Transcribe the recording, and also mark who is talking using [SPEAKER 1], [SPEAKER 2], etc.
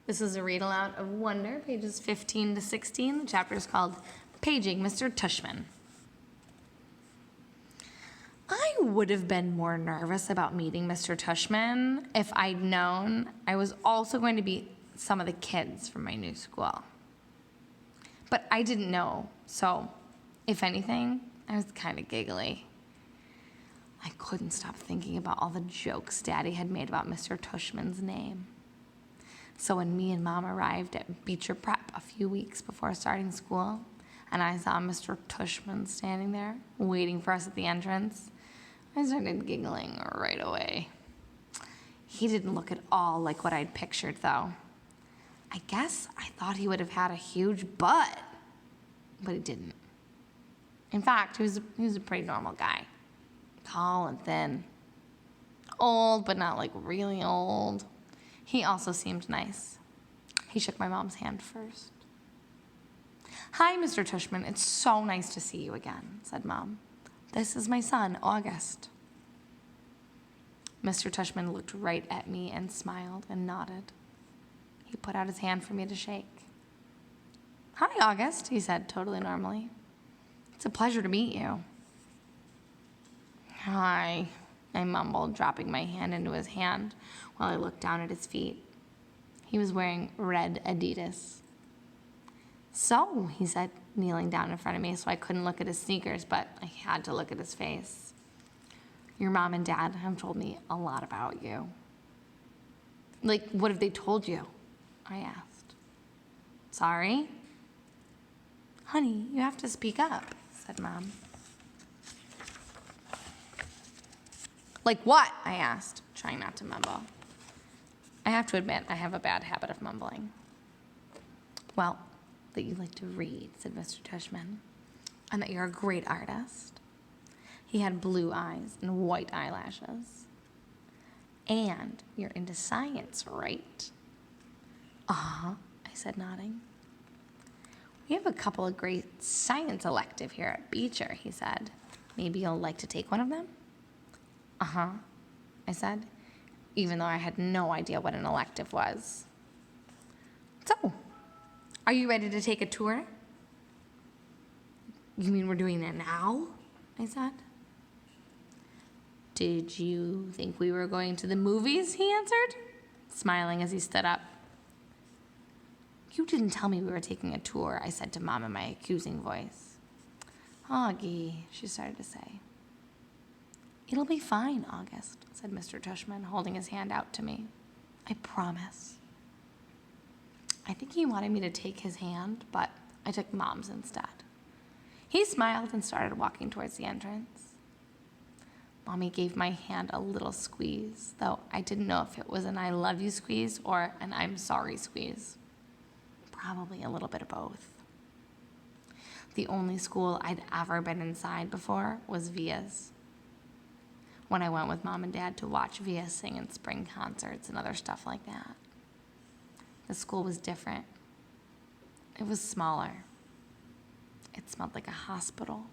[SPEAKER 1] This is a read aloud of Wonder, pages 15 to 16. The chapter is called Paging Mr. Tushman. I would have been more nervous about meeting Mr. Tushman if I'd known I was also going to meet some of the kids from my new school. But I didn't know, so if anything, I was kind of giggly. I couldn't stop thinking about all the jokes Daddy had made about Mr. Tushman's name. So when me and Mom arrived at Beecher Prep a few weeks before starting school, and I saw Mr. Tushman standing there, waiting for us at the entrance, I started giggling right away. He didn't look at all like what I'd pictured, though. I guess I thought he would have had a huge butt, but he didn't. In fact, he was a pretty normal guy. Tall and thin. Old, but not like really old. He also seemed nice. He shook my mom's hand first. "Hi, Mr. Tushman. It's so nice to see you again," said Mom. "This is my son, August." Mr. Tushman looked right at me and smiled and nodded. He put out his hand for me to shake. "Hi, August," he said totally normally. "It's a pleasure to meet you." "Hi," I mumbled, dropping my hand into his hand while I looked down at his feet. He was wearing red Adidas. "So," he said, kneeling down in front of me so I couldn't look at his sneakers, but I had to look at his face. "Your mom and dad have told me a lot about you." "Like, what have they told you?" I asked. "Sorry?" "Honey, you have to speak up," said Mom. "Like what?" I asked, trying not to mumble. I have to admit, I have a bad habit of mumbling. "Well, that you like to read," said Mr. Tushman, "and that you're a great artist." He had blue eyes and white eyelashes. "And you're into science, right?" "Uh-huh," I said, nodding. "We have a couple of great science elective here at Beecher," he said. "Maybe you'll like to take one of them?" "Uh-huh," I said, even though I had no idea what an elective was. "So, are you ready to take a tour?" "You mean we're doing it now?" I said. "Did you think we were going to the movies?" he answered, smiling as he stood up. "You didn't tell me we were taking a tour," I said to Mom in my accusing voice. "Augie," she started to say. "It'll be fine, August," said Mr. Tushman, holding his hand out to me. "I promise." I think he wanted me to take his hand, but I took Mom's instead. He smiled and started walking towards the entrance. Mommy gave my hand a little squeeze, though I didn't know if it was an I love you squeeze or an I'm sorry squeeze. Probably a little bit of both. The only school I'd ever been inside before was Via's. When I went with Mom and Dad to watch Via sing in spring concerts and other stuff like that. The school was different. It was smaller. It smelled like a hospital.